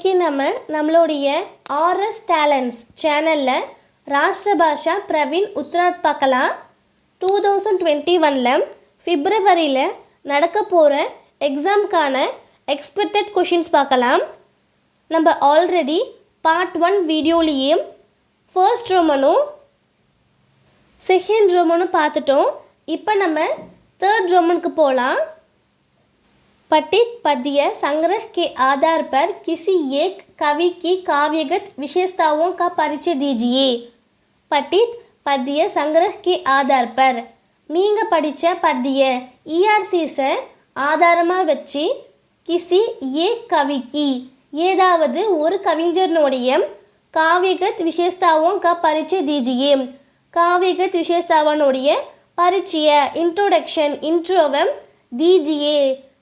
இன்றைக்கி நம்மளுடைய RS talents சேனலில் ராஷ்டிரபாஷா பிரவீன் உத்ராத் பார்க்கலாம். 2021 பிப்ரவரியில் நடக்க போகிற எக்ஸாமுக்கான எக்ஸ்பெக்டட் கொஷின்ஸ் பார்க்கலாம். நம்ம ஆல்ரெடி பார்ட் 1 வீடியோலேயே ஃபர்ஸ்ட் ரோமனும் செகண்ட் ரோமனும் பார்த்துட்டோம். இப்போ நம்ம தேர்ட் ரோமனுக்கு போகலாம். पठित पद्य संग्रह के आधार पर किसी एक कवि की काव्यगत विशेषताओं का परिचय दीजिए. पठित पद्य संग्रह के आधार पर நீங்கள் படித்த பத்திய ERCஸை ஆதாரமாக வச்சு கிசி ஏக் கவிக்கு ஏதாவது ஒரு கவிஞனுடைய காவியகத் விசேஷத்தாவோं का परिचय दीजिए. காவியகத் விசேஷத்தாவனுடைய பரிச்சய இன்ட்ரோடக்ஷன் இன்ட்ரோவை दीजिए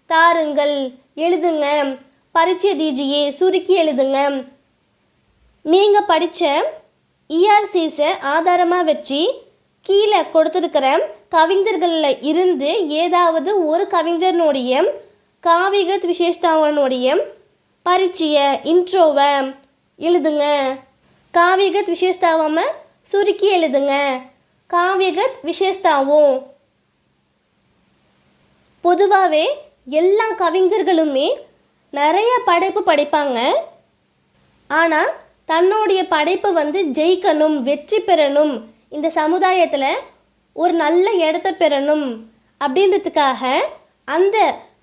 தாருங்கள், எழுதுங்க, பரிச்சை தீஜியே சுருக்கி எழுதுங்க. நீங்கள் படித்த ERCஸை ஆதாரமாக வச்சு கீழே கொடுத்துருக்கிற கவிஞர்களில் இருந்து ஏதாவது ஒரு கவிஞனுடைய காவியகத் விசேஷத்தாவனுடைய பரிச்சய இன்ட்ரோவை எழுதுங்க. காவியகத் விசேஷத்தாவை சுருக்கி எழுதுங்க. காவியகத் விசேஷத்தாவும் பொதுவாகவே எல்லா கவிஞர்களுமே நிறைய படைப்பு படைப்பாங்க. ஆனால் தன்னுடைய படைப்பு ஜெயிக்கணும், வெற்றி பெறணும், இந்த சமுதாயத்தில் ஒரு நல்ல இடத்த பெறணும் அப்படின்றதுக்காக அந்த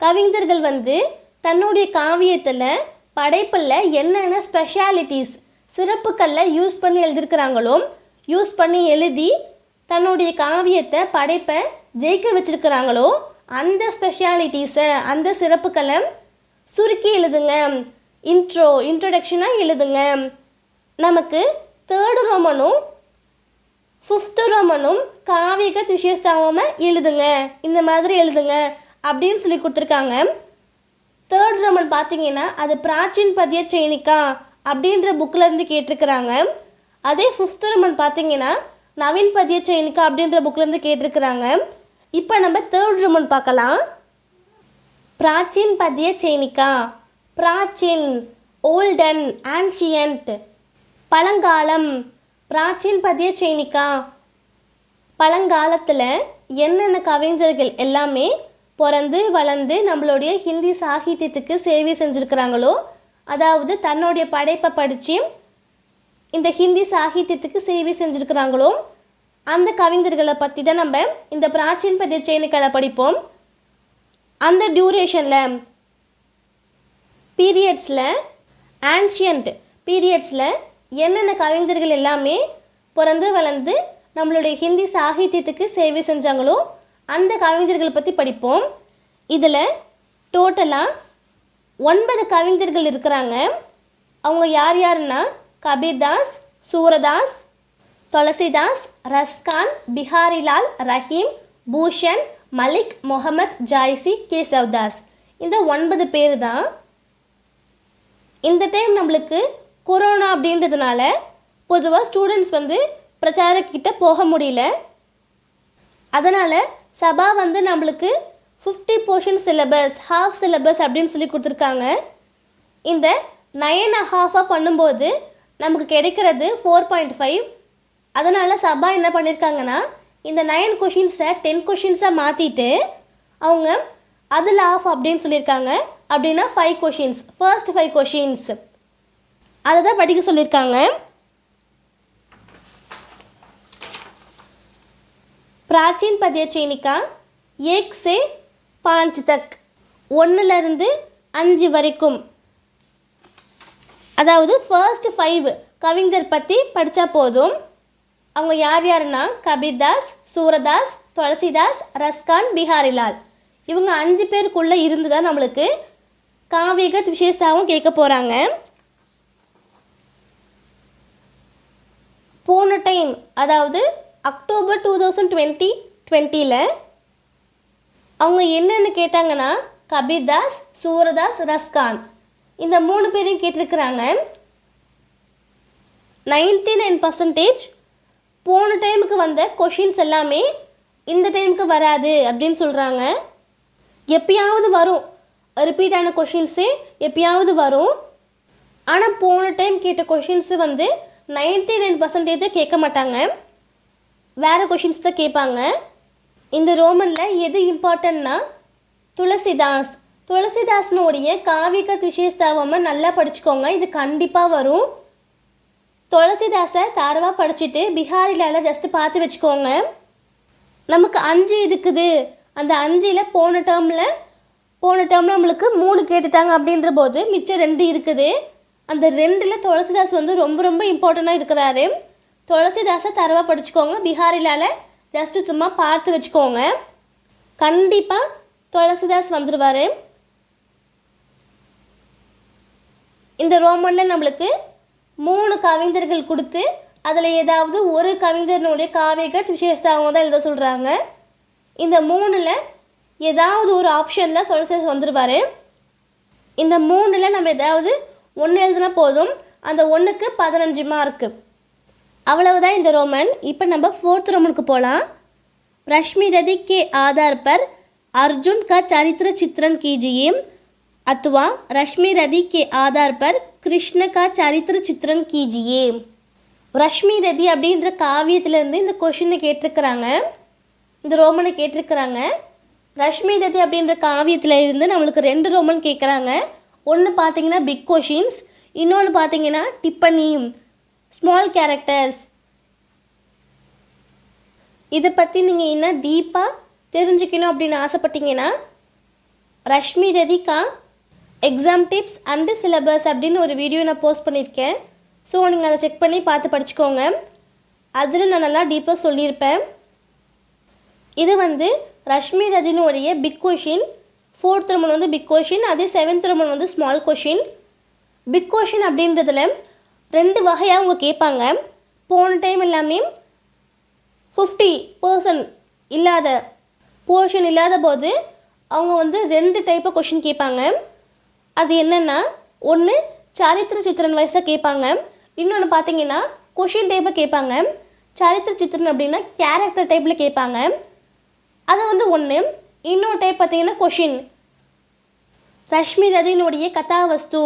கவிஞர்கள் தன்னுடைய காவியத்தில் படைப்பில் என்னென்ன ஸ்பெஷாலிட்டிஸ் சிறப்புக்களில் யூஸ் பண்ணி எழுதியிருக்கிறாங்களோ யூஸ் பண்ணி எழுதி தன்னுடைய காவியத்தை படைப்பை ஜெயிக்க வச்சுருக்கிறாங்களோ அந்த ஸ்பெஷாலிட்டிஸை அந்த சிறப்புக்களை சுருக்கி எழுதுங்க. இன்ட்ரோடக்ஷனாக எழுதுங்க. நமக்கு தேர்டு ரோமனும் ஃபிஃப்த்து ரோமனும் காவியகத் விசேஷத்தாவை எழுதுங்க, இந்த மாதிரி எழுதுங்க அப்படின்னு சொல்லி கொடுத்துருக்காங்க. தேர்ட் ரோமன் பார்த்தீங்கன்னா அது பிராச்சீன் பத்ய சைனிகா அப்படின்ற புக்கிலேருந்து கேட்டிருக்கிறாங்க. அதே ஃபிஃப்த்து ரோமன் பார்த்தீங்கன்னா நவீன் பத்ய சைனிகா அப்படின்ற புக்கிலேருந்து கேட்டிருக்கிறாங்க. இப்போ நம்ம தேர்ட் ரோமன் பார்க்கலாம். பிராச்சீன் பத்ய சைனிகா, பிராச்சீன் ஓல்டன் ஆன்ஷியன்ட் பழங்காலம். பிராச்சீன் பத்ய சைனிகா பழங்காலத்தில் என்னென்ன கவிஞர்கள் எல்லாமே பிறந்து வளர்ந்து நம்மளுடைய ஹிந்தி சாகித்யத்துக்கு சேவை செஞ்சுருக்கிறாங்களோ, அதாவது தன்னுடைய படைப்பை படித்து இந்த ஹிந்தி சாகித்யத்துக்கு சேவை செஞ்சுருக்கிறாங்களோ அந்த கவிஞர்களை பற்றி தான் நம்ம இந்த பிராச்சீன் பத்ய சைனிகாவில் படிப்போம். அந்த டியூரேஷனில் பீரியட்ஸில் ஆன்ஷியன்ட் பீரியட்ஸில் என்னென்ன கவிஞர்கள் எல்லாமே பிறந்து வளர்ந்து நம்மளுடைய ஹிந்தி சாகித்யத்துக்கு சேவை செஞ்சாங்களோ அந்த கவிஞர்களை பற்றி படிப்போம். இதில் டோட்டலாக 9 கவிஞர்கள் இருக்கிறாங்க. அவங்க யார் யாருன்னா கபீர்தாஸ், சூரதாஸ், துளசிதாஸ், ரஸ்கான், பிஹாரிலால், ரஹீம், பூஷன், மலிக், முகமது, ஜாய்சி, கேசவ்தாஸ். இந்த 9 பேர் தான். இந்த டைம் நம்மளுக்கு கொரோனா அப்படின்றதுனால பொதுவாக ஸ்டூடெண்ட்ஸ் பிரச்சாரக்கிட்ட போக முடியல. அதனால் சபா நம்மளுக்கு 50 போர்ஷன் சிலபஸ், ஹாஃப் சிலபஸ் அப்படின்னு சொல்லி கொடுத்துருக்காங்க. இந்த 9.5 பண்ணும்போது நமக்கு கிடைக்கிறது 4.5. அதனால் சபா என்ன பண்ணியிருக்காங்கன்னா இந்த 9 கொஷின்ஸை 10 கொஷின்ஸாக மாற்றிட்டு அவங்க அதில் ஆஃப் அப்படின்னு சொல்லியிருக்காங்க. அப்படின்னா 5 கொஷின்ஸ், ஃபர்ஸ்ட் 5 கொஷின்ஸ் அதை தான் படிக்க சொல்லியிருக்காங்க. பிராச்சீன் பத்ய சைனிகா 1 से 5 தக், 1லேருந்து 5 வரைக்கும், அதாவது ஃபர்ஸ்ட் 5 கவிஞர் பற்றி படித்தா போதும். அவங்க யார் யாருன்னா கபீர்தாஸ், சூரதாஸ், துளசிதாஸ், ரஸ்கான், பிஹாரிலால். இவங்க 5 பேருக்குள்ளே இருந்து தான் நம்மளுக்கு காவியகத் விசேஷத்தாவும் கேட்க போகிறாங்க. போன டைம் அதாவது அக்டோபர் 2020 அவங்க என்னென்னு கேட்டாங்கன்னா கபீர்தாஸ், சூரதாஸ், ரஸ்கான் இந்த 3 பேரையும் கேட்டிருக்கிறாங்க. 99% போன டைமுக்கு வந்த கொஷின்ஸ் எல்லாமே இந்த டைமுக்கு வராது அப்படின்னு சொல்கிறாங்க. எப்பயாவது வரும், ரிப்பீட்டான கொஷின்ஸே எப்பயாவது வரும். ஆனால் போன டைம் கேட்ட கொஷின்ஸு வந்து 99% கேட்க மாட்டாங்க, வேறு கொஷின்ஸ் தான் கேட்பாங்க. இந்த ரோமனில் எது இம்பார்ட்டன்னா துளசிதாசனுடைய காவிக விசேஷதாவமாக நல்லா படிச்சுக்கோங்க, இது கண்டிப்பாக வரும். துளசிதாசை தாரவாக படிச்சுட்டு பிஹாரிலால் ஜஸ்ட்டு பார்த்து வச்சுக்கோங்க. நமக்கு 5 இருக்குது, அந்த 5ல் போன டேர்மில் நம்மளுக்கு 3 கேட்டுட்டாங்க அப்படின்ற போது மிச்சம் 2 இருக்குது. அந்த 2ல் துளசிதாஸ் வந்து ரொம்ப ரொம்ப இம்பார்ட்டண்ட்டாக இருக்கிறாரு. துளசிதாஸை தரவாக படிச்சுக்கோங்க, பிஹாரிலால் ஜஸ்ட்டு சும்மா பார்த்து வச்சுக்கோங்க. கண்டிப்பாக துளசிதாஸ் வந்துடுவார். இந்த ரோமனில் நம்மளுக்கு 3 கவிஞர்கள் கொடுத்து அதில் ஏதாவது ஒரு கவிஞனுடைய காவிக விசேஷதாகவும் தான் எழுத சொல்கிறாங்க. இந்த 3ல் ஏதாவது ஒரு ஆப்ஷனில் துளசிதாஸ் வந்துடுவார். இந்த 3ல் நம்ம ஏதாவது 1 எழுதுனா போதும், அந்த 1க்கு 15 மார்க்கு. அவ்வளவுதான் இந்த ரோமன். இப்போ நம்ம 4th रोमन போகலாம். रश्मि रदी के आधार पर अर्जुन का चरित्र चित्रण कीजिए अथवा रश्मि रदी के आधार पर कृष्ण का चरित्र चित्रण कीजिए. रश्मि रदी அப்படின்ற காவியத்திலேருந்து இந்த கொஷினை கேட்டிருக்கிறாங்க, இந்த ரோமனை கேட்டிருக்கிறாங்க. ரஷ்மி ரதி அப்படின்ற காவியத்தில் இருந்து நம்மளுக்கு 2 ரோமன் கேட்குறாங்க. ஒன்று பார்த்தீங்கன்னா பிக் கொஷின்ஸ், இன்னொன்று பார்த்தீங்கன்னா டிப்பனி ஸ்மால் கேரக்டர்ஸ். இதை பற்றி நீங்கள் இன்னும் டீப்பாக தெரிஞ்சுக்கணும் அப்படின்னு ஆசைப்பட்டீங்கன்னா ரஷ்மி ரதிக்கா எக்ஸாம் டிப்ஸ் அண்டு சிலபஸ் அப்படின்னு ஒரு வீடியோ நான் போஸ்ட் பண்ணியிருக்கேன். ஸோ நீங்கள் அதை செக் பண்ணி பார்த்து படிச்சுக்கோங்க. அதில் நான் நல்லா டீப்பாக சொல்லியிருப்பேன். இது வந்து ரஷ்மி ரதினுடைய பிக் கொஷின். 4th रोमन வந்து பிக் கொஷின், அதே 7th रोमन வந்து ஸ்மால் கொஷின். பிக் கொஷின் அப்படின்றதுல 2 வகையாக அவங்க கேட்பாங்க. போன டைம் எல்லாமே 50% இல்லாத போர்ஷன் இல்லாத போது அவங்க வந்து 2 டைப்பாக கொஷின் கேட்பாங்க. அது என்னென்னா, ஒன்று சரித்திர சித்திரன் வயசாக கேட்பாங்க, இன்னொன்று பார்த்தீங்கன்னா கொஷின் டைப்பாக கேட்பாங்க. சரித்திர சித்திரன் அப்படின்னா கேரக்டர் டைப்பில் கேட்பாங்க, அது வந்து ஒன்று. இன்னொரு டைப் பார்த்தீங்கன்னா கொஷின் ரஷ்மி ரதியினுடைய கதாவஸ்து,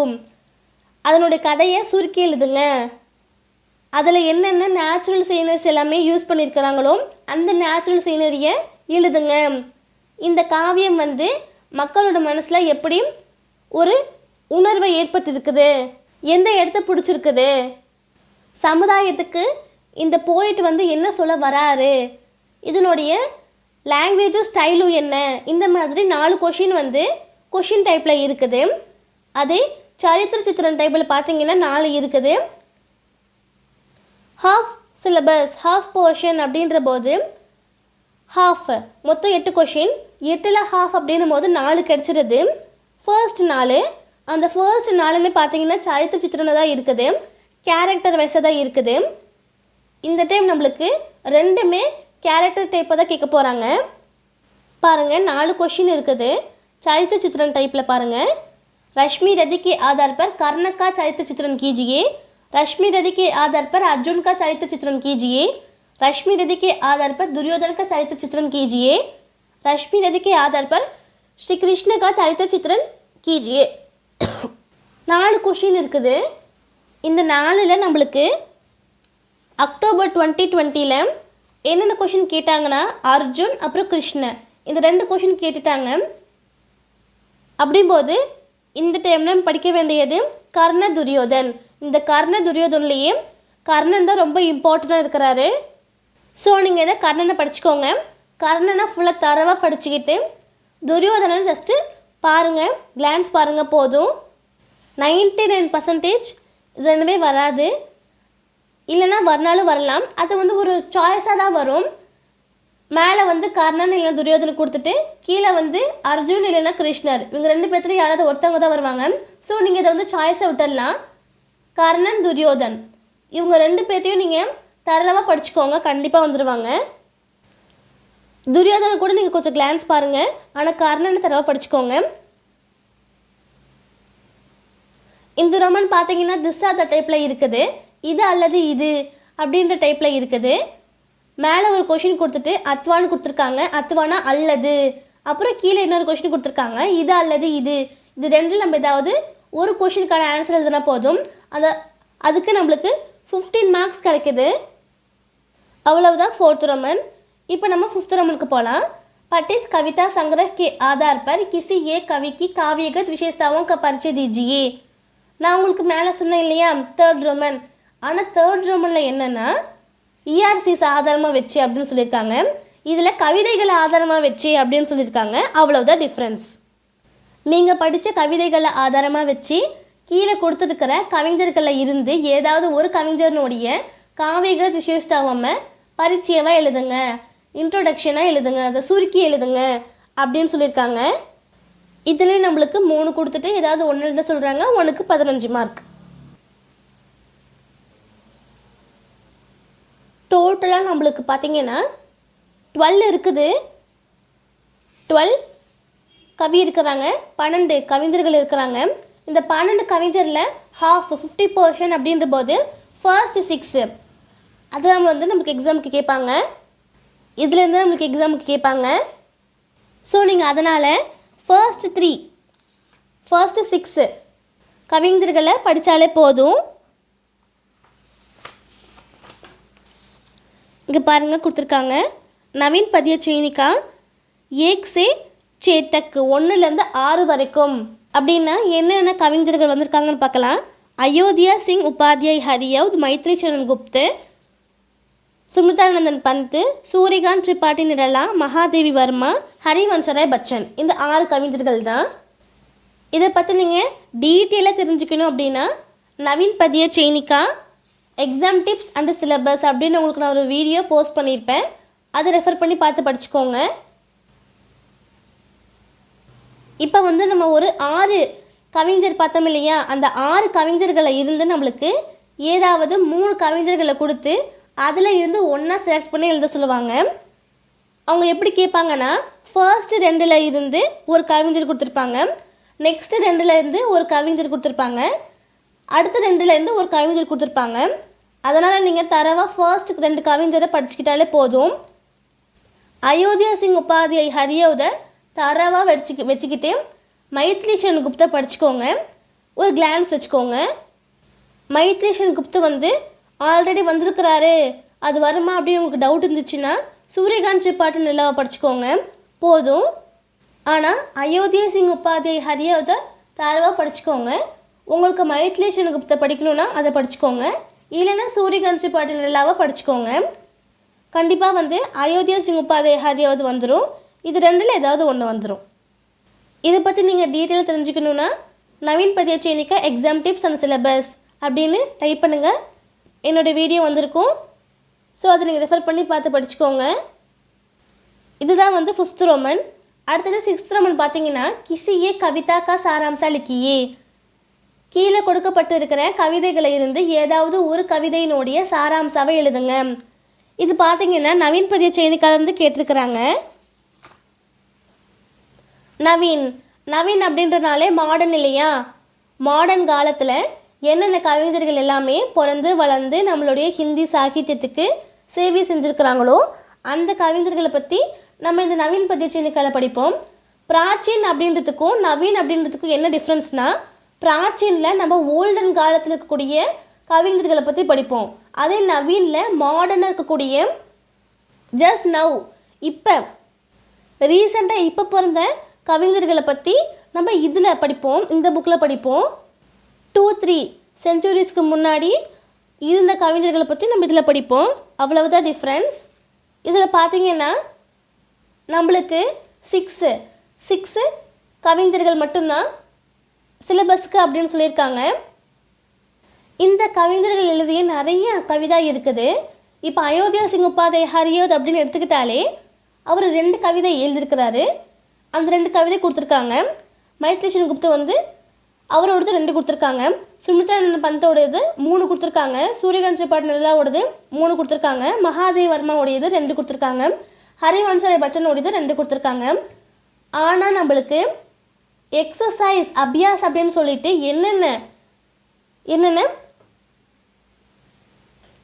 அதனுடைய கதையை சுருக்கி எழுதுங்க, அதில் என்னென்ன நேச்சுரல் சீனரிஸ் எல்லாமே யூஸ் பண்ணியிருக்கிறாங்களோ அந்த நேச்சுரல் சீனரியை எழுதுங்க. இந்த காவியம் வந்து மக்களோட மனசில் எப்படி ஒரு உணர்வை ஏற்படுத்தியிருக்குது, எந்த இடத்த பிடிச்சிருக்குது, சமுதாயத்துக்கு இந்த போயிட்டு வந்து என்ன சொல்ல வராரு, இதனுடைய லாங்குவேஜும் ஸ்டைலும் என்ன, இந்த மாதிரி 4 கொஷின் வந்து கொஷின் டைப்பில் இருக்குது. அதே சரித்திர சித்திரன் டைப்பில் பார்த்தீங்கன்னா 4 இருக்குது. ஹாஃப் சிலபஸ் ஹாஃப் போர்ஷன் அப்படின்ற போது ஹாஃப் மொத்தம் 8 கொஷின், 8ல் ஹாஃப் அப்படின்னும் போது 4 கிடச்சிருது. ஃபர்ஸ்ட் 4, அந்த ஃபர்ஸ்ட் 4மே பார்த்தீங்கன்னா சரித்திர சித்திரனை தான் இருக்குது, கேரக்டர் வைஸாக தான் இருக்குது. இந்த டைம் நம்மளுக்கு 2மே கேரக்டர் டைப்பை தான் கேட்க போகிறாங்க. பாருங்கள் 4 கொஷின் இருக்குது. चरित्र चित्रण टाइप पारेंगे. रश्मि रदी के आधार पर कर्ण का चरित्र चित्रण कीजिए. रश्मि रदी के आधार पर अर्जुन का चरित्र चित्रण कीजिए. रश्मि रदी के आधार पर दुर्योधन का चरित्र चित्रण कीजिए. रश्मि रदी के आधार पर श्री कृष्ण का चरित्र चित्रण कीजिए. 4 क्वेश्चन இருக்குது. இந்த 4ல நம்மளுக்கு அக்டோபர் 2020ல என்னென்ன क्वेश्चन கேட்டாங்கன்னா அர்ஜுன் அப்புறம் கிருஷ்ண, இந்த 2 क्वेश्चन கேட்டுட்டாங்க. அப்படிம்போது இந்த டைம் நம்ம படிக்க வேண்டியது கர்ண துரியோதன். இந்த கர்ண துரியோதன்லேயே கர்ணன் தான் ரொம்ப இம்பார்ட்டண்ட்டாக இருக்கிறாரு. ஸோ நீங்கள் இதை கர்ணனை படிச்சுக்கோங்க. கர்ணனை ஃபுல்லாக தரவாக படிச்சுக்கிட்டு துரியோதனன் ஜஸ்ட்டு பாருங்கள், கிளான்ஸ் பாருங்கள் போதும். 99% இது ரெண்டுமே வராது, இல்லைனா வரனாலும் வரலாம். அது வந்து ஒரு சாய்ஸாக தான் வரும். மேலே வந்து கர்ணன் இல்லைனா துரியோதனை கொடுத்துட்டு கீழே வந்து அர்ஜுன் இல்லைனா கிருஷ்ணர், இவங்க 2 பேர்த்துல யாராவது ஒருத்தவங்க தான் வருவாங்க. ஸோ நீங்கள் இதை வந்து சாய்ஸை விட்டுடலாம். கர்ணன் துரியோதன் இவங்க 2 பேர்த்தையும் நீங்கள் தரவாக படிச்சுக்கோங்க, கண்டிப்பாக வந்துடுவாங்க. துரியோதனை கூட நீங்கள் கொஞ்சம் கிளான்ஸ் பாருங்கள், ஆனால் கர்ணனை தரவாக படிச்சுக்கோங்க. இந்த ரோமன் பார்த்தீங்கன்னா திஸ் ஆர் த டைப்பில் இருக்குது, இது அல்லது இது அப்படின்ற டைப்பில் இருக்குது. மேலே ஒரு கொஷின் கொடுத்துட்டு அத்வான்னு கொடுத்துருக்காங்க, அத்வானா அல்லது, அப்புறம் கீழே இன்னொரு கொஷின் கொடுத்துருக்காங்க இது அல்லது இது. இது 2ல் நம்ம ஏதாவது ஒரு கொஷினுக்கான ஆன்சர் எழுதுனா போதும். அதுக்கு நம்மளுக்கு 15 மார்க்ஸ் கிடைக்குது. अவ்வளவுதான் 4th रोमन. இப்போ நம்ம 5th रोमन போகலாம். पठित कविता संग्रह के आधार पर किसी एक कवि की काव्यगत विशेषताओं का परिचय दीजिए. நான் உங்களுக்கு மேலே சொன்னேன் இல்லையா 3rd रोमन. ஆனால் 3rd रोमனில் என்னென்னா ERCs ஆதாரமாக வச்சு அப்படின்னு சொல்லியிருக்காங்க. இதில் கவிதைகளை ஆதாரமாக வச்சு அப்படின்னு சொல்லியிருக்காங்க. அவ்வளவுதான் டிஃப்ரென்ஸ். நீங்கள் படித்த கவிதைகளை ஆதாரமாக வச்சு கீழே கொடுத்துருக்கிற கவிஞர்களில் இருந்து ஏதாவது ஒரு கவிஞனுடைய காவியகத் விசேஷதாவை பரிச்சயமாக எழுதுங்க, இன்ட்ரோடக்ஷனாக எழுதுங்க, அதை சுருக்கி எழுதுங்க அப்படின்னு சொல்லியிருக்காங்க. இதில் நம்மளுக்கு 3 கொடுத்துட்டு ஏதாவது ஒன்று எழுத சொல்கிறாங்க. 1க்கு 15 மார்க். டோட்டலாக நம்மளுக்கு பார்த்தீங்கன்னா 12 இருக்குது. 12 கவி இருக்கிறாங்க, 12 கவிஞர்கள் இருக்கிறாங்க. இந்த 12 கவிஞரில் half 50% அப்படின்ற போது ஃபர்ஸ்ட் 6 அது நம்மளுக்கு எக்ஸாமுக்கு கேட்பாங்க. இதுலேருந்து நம்மளுக்கு எக்ஸாமுக்கு கேட்பாங்க. ஸோ நீங்கள் அதனால் ஃபர்ஸ்ட் 6 கவிஞர்களை படித்தாலே போதும். இங்கே பாருங்கள் கொடுத்துருக்காங்க. நவீன் பதிய சைனிகா 1 से 6 तक 1லேருந்து 6 வரைக்கும் அப்படின்னா என்னென்ன கவிஞர்கள் வந்திருக்காங்கன்னு பார்க்கலாம். அயோத்தியா சிங் உபாத்யாய் ஹரியவுத், மைத்ரி சரண் குப்து, சுமிதானந்தன் பந்த், சூரியகாந்த் திரிபாठी நிரலா, மகாதேவி வர்மா, ஹரிவன்சராய் பச்சன். இந்த 6 கவிஞர்கள் தான். இதை பற்றி நீங்கள் டீட்டெயிலாக தெரிஞ்சுக்கணும் அப்படின்னா நவீன் பதிய சைனிகா எக்ஸாம் டிப்ஸ் அண்ட் சிலபஸ் அப்படின்னு உங்களுக்கு நான் ஒரு வீடியோ போஸ்ட் பண்ணியிருப்பேன். அதை ரெஃபர் பண்ணி பார்த்து படிச்சுக்கோங்க. இப்போ நம்ம ஒரு 6 கவிஞர் பார்த்தோம் இல்லையா, அந்த 6 கவிஞர்களை இருந்து நம்மளுக்கு ஏதாவது 3 கவிஞர்களை கொடுத்து அதில் இருந்து ஒன்றா செலக்ட் பண்ணி எழுத சொல்லுவாங்க. அவங்க எப்படி கேட்பாங்கன்னா ஃபர்ஸ்ட் 2ல் இருந்து ஒரு கவிஞர் கொடுத்துருப்பாங்க, நெக்ஸ்ட் 2ல் இருந்து ஒரு கவிஞர் கொடுத்துருப்பாங்க, அடுத்த 2ல் இருந்து ஒரு கவிஞர் கொடுத்துருப்பாங்க. அதனால் நீங்கள் தரவாக ஃபர்ஸ்ட் 2 கவிஞரை படிச்சுக்கிட்டாலே போதும். அயோத்தியா சிங் உபாத்யாய் ஹரியவுதை தரவாக வச்சுக்கிட்டு மைத்ரி சரண் குப்தா படிச்சுக்கோங்க. ஒரு கிளான்ஸ் வச்சுக்கோங்க. மைத்ரி சரண் குப்தா ஆல்ரெடி வந்திருக்கிறாரு, அது வருமா அப்படின்னு உங்களுக்கு டவுட் இருந்துச்சுன்னா சூரியகாந்த் திரிபாठी நிரலாவை படிச்சுக்கோங்க போதும். ஆனால் அயோத்தியா சிங் உபாத்யாய் ஹரியவுதை தரவாக படிச்சுக்கோங்க. உங்களுக்கு மைத்ரி சரண் குப்தா படிக்கணுன்னா அதை படிச்சுக்கோங்க. இல்லைன்னா சூரியகாந்த் திரிபாठी நிரலாவை படிச்சுக்கோங்க. கண்டிப்பாக அயோத்தியா சிங் உபாத்யாய் ஹரியவுது வந்துடும். இது 2ல் ஏதாவது ஒன்று வந்துடும். இதை பற்றி நீங்கள் டீட்டெயில் தெரிஞ்சுக்கணுன்னா நவீன் பதிய சைனிகா எக்ஸாம் டிப்ஸ் அண்ட் சிலபஸ் அப்படின்னு டைப் பண்ணுங்கள். என்னோடய வீடியோ வந்திருக்கும். ஸோ அதை நீங்கள் ரெஃபர் பண்ணி பார்த்து படிச்சுக்கோங்க. இதுதான் 5th रोमन. அடுத்தது 6th रोमन பார்த்தீங்கன்னா கிசியே கவிதா கா சாராம்சா லிக்கியே. கீழே கொடுக்கப்பட்டு இருக்கிற கவிதைகளை இருந்து ஏதாவது ஒரு கவிதையினுடைய சாராம்சாவை எழுதுங்க. இது பார்த்தீங்கன்னா நவீன் பதிய சைனிகாலேருந்து கேட்டிருக்கிறாங்க. நவீன் அப்படின்றனாலே மாடர்ன் இல்லையா, மாடர்ன் காலத்தில் என்னென்ன கவிஞர்கள் எல்லாமே பிறந்து வளர்ந்து நம்மளுடைய ஹிந்தி சாகித்யத்துக்கு சேவை செஞ்சுருக்கிறாங்களோ அந்த கவிஞர்களை பற்றி நம்ம இந்த நவீன் பதிய சைனிகாவில் படிப்போம். பிராச்சீன் அப்படின்றதுக்கும் நவீன் அப்படின்றதுக்கும் என்ன டிஃப்ரென்ஸ்னால் பிராச்சீனில் நம்ம ஓல்டன் காலத்தில் இருக்கக்கூடிய கவிஞர்களை பற்றி படிப்போம். அதே நவீனில் மாடர்னாக இருக்கக்கூடிய ஜஸ்ட் நவ் இப்போ ரீசெண்டாக இப்போ பிறந்த கவிஞர்களை பற்றி நம்ம இதில் படிப்போம், இந்த புக்கில் படிப்போம். 2-3 சென்ச்சுரிஸ்க்கு முன்னாடி இருந்த கவிஞர்களை பற்றி நம்ம இதில் படிப்போம். அவ்வளவுதான் டிஃப்ரென்ஸ். இதில் பார்த்தீங்கன்னா நம்மளுக்கு 6 கவிஞர்கள் மட்டும்தான் சிலபஸ்க்கு அப்படின்னு சொல்லியிருக்காங்க. இந்த கவிஞர்கள் எழுதிய நிறைய கவிதா இருக்குது. இப்போ அயோத்தியா சிங் உபாத்யாய் ஹரியவுத் அப்படின்னு எடுத்துக்கிட்டாலே அவர் 2 கவிதை எழுதியிருக்கிறாரு. அந்த 2 கவிதை கொடுத்துருக்காங்க. மைத்ரி சரண் குப்தா அவரோடது 2 கொடுத்துருக்காங்க. சுமிதானந்தன் பந்தோடையது 3 கொடுத்துருக்காங்க. சூரியகாந்த் திரிபாठी நிரலாவோடது 3 கொடுத்துருக்காங்க. மகாதேவி வர்மாவுடையது 2 கொடுத்துருக்காங்க. ஹரிவன்சராய் பச்சனோடையது 2 கொடுத்துருக்காங்க. ஆனால் நம்மளுக்கு எக்ஸசைஸ் அபியாஸ் அப்படின்னு சொல்லிட்டு என்னென்ன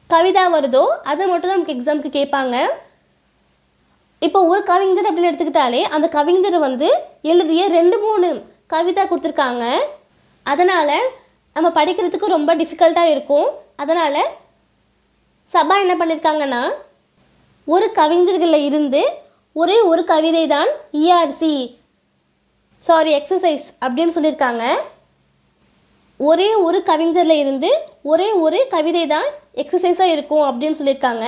கவிதா வருதோ அதை மட்டும் தான் நமக்கு எக்ஸாமுக்கு கேட்பாங்க. இப்போ ஒரு கவிஞர் அப்படின்னு எடுத்துக்கிட்டாலே அந்த கவிஞர் எழுதிய 2-3 கவிதா கொடுத்துருக்காங்க. அதனால் நம்ம படிக்கிறதுக்கு ரொம்ப டிஃபிகல்ட்டாக இருக்கும். அதனால் சபா என்ன பண்ணியிருக்காங்கன்னா, ஒரு கவிஞர்களில் இருந்து ஒரே ஒரு கவிதை தான் எக்ஸசைஸ் அப்படின்னு சொல்லியிருக்காங்க. ஒரே ஒரு கவிஞரில் இருந்து ஒரே ஒரு கவிதை தான் எக்ஸசைஸாக இருக்கும் அப்படின்னு சொல்லியிருக்காங்க.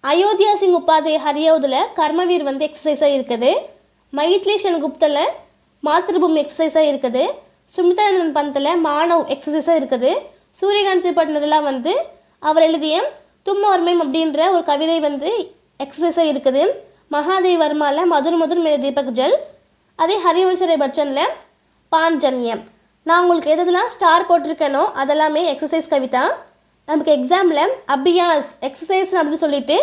அயோத்தியா சிங் உபாத்யாய் ஹரியோதில் கர்மவீர் வந்து எக்ஸசைஸாக இருக்குது. மைத்லி சென்குப்தில் மாத்ருபூமி எக்ஸசைஸாக இருக்குது. சுமித்ரானந்த் பந்தில் மானவ் எக்ஸசைஸாக இருக்குது. சூரியகாந்த் பட்னர்லாம் வந்து அவர் எழுதிய தும் और मैं அப்படின்ற ஒரு கவிதை வந்து எக்ஸசைஸாக இருக்குது. மகாதேவ் வர்மாவில் மதுர் மதுர் மேரே தீபக் ஜல். அதே ஹரிவன்ஷ் ராய் பச்சனில் பான்ஜன்யம். நான் உங்களுக்கு எதெல்லாம் ஸ்டார் போட்டிருக்கேனோ அதெல்லாமே எக்ஸசைஸ் கவிதா. நமக்கு எக்ஸாமில் அபியாஸ் எக்ஸசைஸ் அப்படின்னு சொல்லிட்டு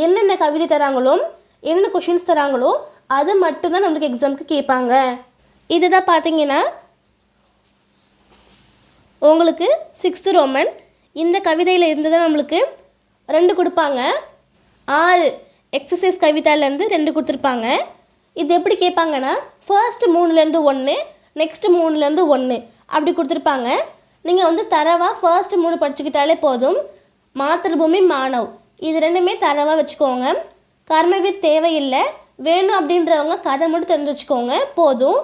என்னென்ன கவிதை தராங்களோ என்னென்ன கொஷின்ஸ் தராங்களோ அது மட்டும்தான் நம்மளுக்கு எக்ஸாமுக்கு கேட்பாங்க. இதுதான் பார்த்தீங்கன்னா உங்களுக்கு 6th ரோமன். இந்த கவிதையில் இருந்து தான் நம்மளுக்கு 2 கொடுப்பாங்க. 6 எக்ஸசைஸ் கவிதாலேருந்து 2 கொடுத்துருப்பாங்க. இது எப்படி கேட்பாங்கன்னா, ஃபர்ஸ்ட் 3லேருந்து 1, நெக்ஸ்ட் 3லேருந்து 1 அப்படி கொடுத்துருப்பாங்க. நீங்கள் வந்து தரவாக ஃபர்ஸ்ட் 3 படிச்சுக்கிட்டாலே போதும். மாத்ருபூமி மானவ் இது 2மே தரவாக வச்சுக்கோங்க. கர்மவீர் தேவையில்லை, வேணும் அப்படின்றவங்க கதை மட்டும் தெரிஞ்சு வச்சுக்கோங்க போதும்.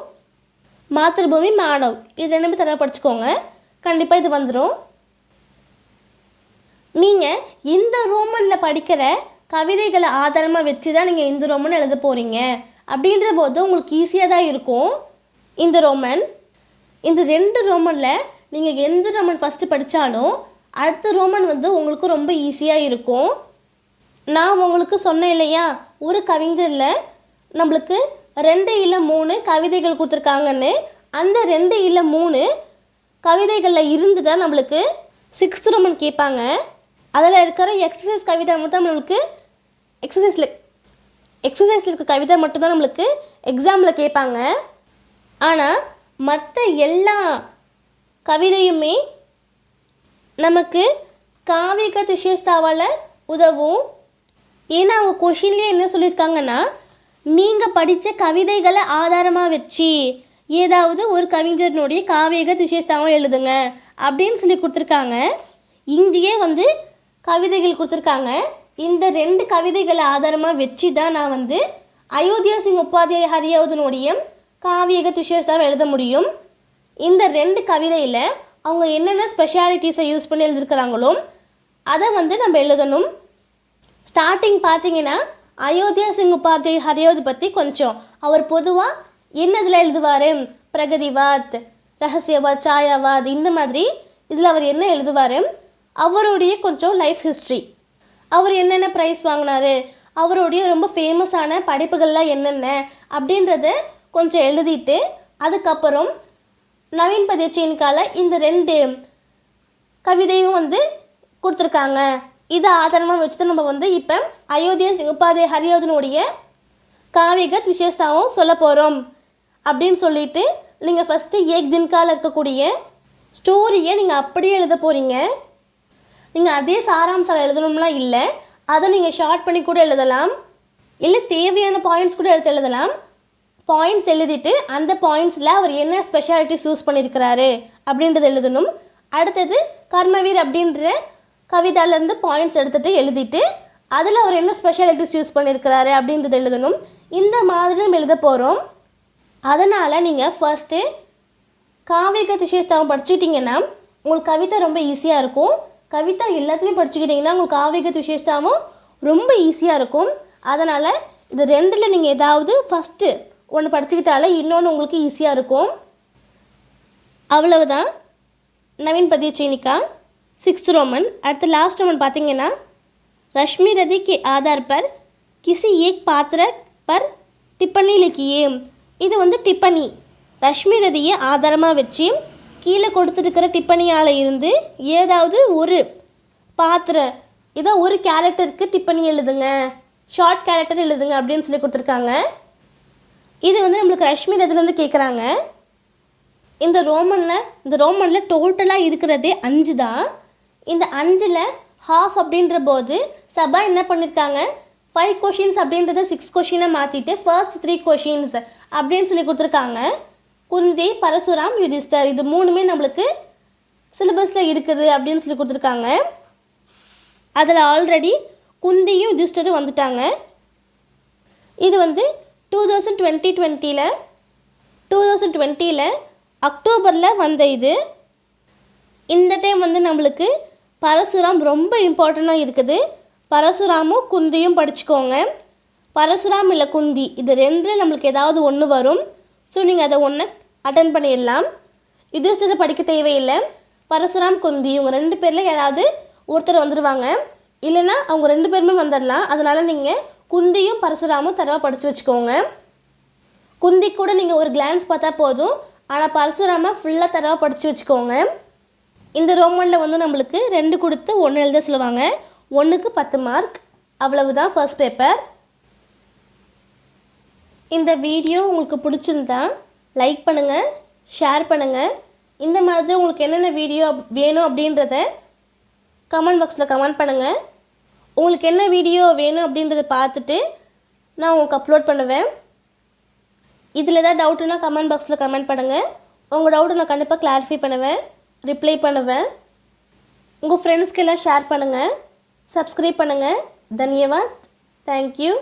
மாத்ருபூமி மானவ் இது 2மே தரவாக படிச்சுக்கோங்க, கண்டிப்பாக இது வந்துடும். நீங்கள் இந்த ரோமனில் படிக்கிற கவிதைகளை ஆதாரமாக வச்சு தான் நீங்கள் இந்த ரோமன் எழுத போகிறீங்க. அப்படின்ற போது உங்களுக்கு ஈஸியாக தான் இருக்கும் இந்த ரோமன். இந்த 2 ரோமனில் நீங்கள் எந்த ரோமன் ஃபஸ்ட்டு படித்தாலும் அடுத்த ரோமன் வந்து உங்களுக்கு ரொம்ப ஈஸியாக இருக்கும். நான் உங்களுக்கு சொன்னேன் இல்லையா, ஒரு கவிஞரில் நம்மளுக்கு 2 இல்லை 3 கவிதைகள் கொடுத்துருக்காங்கன்னு. அந்த 2 இல்லை 3 கவிதைகளில் இருந்து தான் நம்மளுக்கு 6th ரோமன் கேட்பாங்க. அதில் இருக்கிற எக்ஸசைஸ் கவிதை மட்டும் நம்மளுக்கு எக்ஸசைஸில் இருக்க கவிதை மட்டும்தான் நம்மளுக்கு எக்ஸாமில் கேட்பாங்க. ஆனால் மற்ற எல்லா கவிதையுமே நமக்கு காவிக துஷேஸ்தாவால் உதவும். ஏன்னா அவங்க கொஷின்லேயே என்ன சொல்லியிருக்காங்கன்னா, நீங்கள் படித்த கவிதைகளை ஆதாரமாக வச்சு ஏதாவது ஒரு கவிஞனுடைய காவிக துஷேஸ்தாவும் எழுதுங்க அப்படின்னு சொல்லி கொடுத்துருக்காங்க. இங்கேயே வந்து கவிதைகள் கொடுத்துருக்காங்க. இந்த 2 கவிதைகளை ஆதாரமாக வச்சு தான் நான் வந்து அயோத்தியா சிங் உபாத்யாய் ஹரியோதனுடைய காவியக துஷேஸ்தாவை எழுத முடியும். இந்த 2 கவிதையில் அவங்க என்னென்ன ஸ்பெஷாலிட்டிஸை யூஸ் பண்ணி எழுதிருக்கிறாங்களோ அதை வந்து நம்ம எழுதணும். ஸ்டார்டிங் பார்த்தீங்கன்னா அயோத்தியா சிங் உபாத்யாய் ஹரியோது பற்றி கொஞ்சம் அவர் பொதுவாக என்னதில் எழுதுவார், பிரகதிவாத், ரகசியவாத், சாயாவாத் இந்த மாதிரி இதில் அவர் என்ன எழுதுவார், அவருடைய கொஞ்சம் லைஃப் ஹிஸ்ட்ரி, அவர் என்னென்ன ப்ரைஸ் வாங்கினார், அவருடைய ரொம்ப ஃபேமஸான படைப்புகள்லாம் என்னென்ன அப்படின்றத கொஞ்சம் எழுதிட்டு அதுக்கப்புறம் நவீன் பத்யச்சேனிக்கால இந்த 2 கவிதையும் வந்து கொடுத்துருக்காங்க. இதை ஆதாரமாக வச்சு தான் நம்ம வந்து இப்போ அயோத்தியா சிங் உபாத்யாய் ஹரியோதனுடைய காவிக துஷேஸ்தாவும் சொல்ல போகிறோம் அப்படின்னு சொல்லிட்டு நீங்கள் ஃபஸ்ட்டு ஏக் தின்கால இருக்கக்கூடிய ஸ்டோரியை நீங்கள் அப்படியே எழுத போகிறீங்க. நீங்கள் அதே சாராம்சம் எழுதணும்லாம் இல்லை, அதை நீங்கள் ஷார்ட் பண்ணி கூட எழுதலாம், இல்லை தேவையான பாயிண்ட்ஸ் கூட எடுத்து எழுதலாம். பாயிண்ட்ஸ் எழுதிட்டு அந்த பாயிண்ட்ஸில் அவர் என்ன ஸ்பெஷாலிட்டிஸ் யூஸ் பண்ணியிருக்கிறாரு அப்படின்றத எழுதணும். அடுத்தது கர்மவீர் அப்படின்ற கவிதாலேருந்து பாயிண்ட்ஸ் எடுத்துகிட்டு எழுதிட்டு அதில் அவர் என்ன ஸ்பெஷாலிட்டிஸ் யூஸ் பண்ணியிருக்கிறாரு அப்படின்றத எழுதணும். இந்த மாதிரி நம்ம எழுத போகிறோம். அதனால் நீங்கள் ஃபர்ஸ்ட்டு காவிக துஷேஸ்தாவம் படிச்சுட்டிங்கன்னா உங்களுக்கு கவிதை ரொம்ப ஈஸியாக இருக்கும். கவிதா எல்லாத்துலேயும் படிச்சுக்கிட்டிங்கன்னா உங்களுக்கு காவிக துஷேஸ்தாவும் ரொம்ப ஈஸியாக இருக்கும். அதனால் இது 2ல் நீங்கள் ஏதாவது ஃபஸ்ட்டு ஒன்று படிச்சுக்கிட்டாலே இன்னொன்று உங்களுக்கு ஈஸியாக இருக்கும். அவ்வளவுதான் நவீன் பத்யச்சேனிக்கா 6th ரோமன். அடுத்து லாஸ்ட் ரோமன் பார்த்தீங்கன்னா रश्मि रदी के आधार पर किसी एक पात्र पर टिप्पणी लिखिए. இது வந்து டிப்பனி. ரஷ்மி ரதியை ஆதாரமாக வச்சு கீழே கொடுத்துருக்கிற டிப்பனியால் இருந்து ஏதாவது ஒரு பாத்திரம் ஏதோ ஒரு கேரக்டருக்கு டிப்பனி எழுதுங்க, ஷார்ட் கேரக்டர் எழுதுங்க அப்படின்னு சொல்லி கொடுத்துருக்காங்க. இது வந்து நம்மளுக்கு ரஷ்மி ரதிலேருந்து கேட்குறாங்க. இந்த ரோமனில் டோட்டலாக இருக்கிறதே 5 தான். இந்த 5ல் ஹாஃப் அப்படின்ற போது சபா என்ன பண்ணியிருக்காங்க, 5 கொஷின்ஸ் அப்படின்றத 6 கொஷினை மாற்றிட்டு ஃபர்ஸ்ட் 3 கொஷின்ஸ் அப்படின்னு சொல்லி கொடுத்துருக்காங்க. குந்தி, பரசுராம், யுதிஷ்டர் இது 3மே நம்மளுக்கு சிலபஸில் இருக்குது அப்படின்னு சொல்லி கொடுத்துருக்காங்க. அதில் ஆல்ரெடி குந்தியும் யுதிஷ்டரும் வந்துட்டாங்க. இது வந்து 2020 அக்டோபரில் வந்த இது. இந்த டைம் வந்து நம்மளுக்கு பரசுராம் ரொம்ப இம்பார்ட்டண்ட்டாக இருக்குது. பரசுராமும் குந்தியும் படிச்சுக்கோங்க. பரசுராம் இல்லை குந்தி இது 2 நம்மளுக்கு ஏதாவது ஒன்று வரும். ஸோ நீங்கள் அதை ஒன்று அட்டன் பண்ணிடலாம். யுதிஷ்டரை படிக்க தேவையில்லை. பரசுராம், குந்தி இவங்க 2 பேரில் யாராவது ஒருத்தர் வந்துடுவாங்க. இல்லைன்னா அவங்க 2 பேருமே வந்துடலாம். அதனால் நீங்கள் குந்தியும் பரசுராமும் தரவாக படித்து வச்சுக்கோங்க. குந்தி கூட நீங்கள் ஒரு கிளான்ஸ் பார்த்தா போதும். ஆனால் பரசுராமா ஃபுல்லாக தரவாக படித்து வச்சுக்கோங்க. இந்த ரோமனில் வந்து நம்மளுக்கு 2 கொடுத்து 1 எழுத சொல்லுவாங்க. 1க்கு 10 மார்க். அவ்வளவுதான் ஃபர்ஸ்ட் பேப்பர். இந்த வீடியோ உங்களுக்கு பிடிச்சிருந்தா லைக் பண்ணுங்கள், ஷேர் பண்ணுங்கள். இந்த மாதிரி உங்களுக்கு என்னென்ன வீடியோ வேணும் அப்படின்றத கமெண்ட் பாக்ஸில் கமெண்ட் பண்ணுங்கள். உங்களுக்கு என்ன வீடியோ வேணும் அப்படின்றத பார்த்துட்டு நான் உங்களுக்கு அப்லோட் பண்ணுவேன். இதில் ஏதாவது டவுட்டுன்னா கமெண்ட் பாக்ஸில் கமெண்ட் பண்ணுங்கள். உங்கள் டவுட்டை நான் கண்டிப்பாக கிளாரிஃபை பண்ணுவேன், ரிப்ளை பண்ணுவேன். உங்கள் ஃப்ரெண்ட்ஸ்க்கெல்லாம் ஷேர் பண்ணுங்கள், சப்ஸ்கிரைப் பண்ணுங்கள். தன்யவாத். தேங்க்யூ.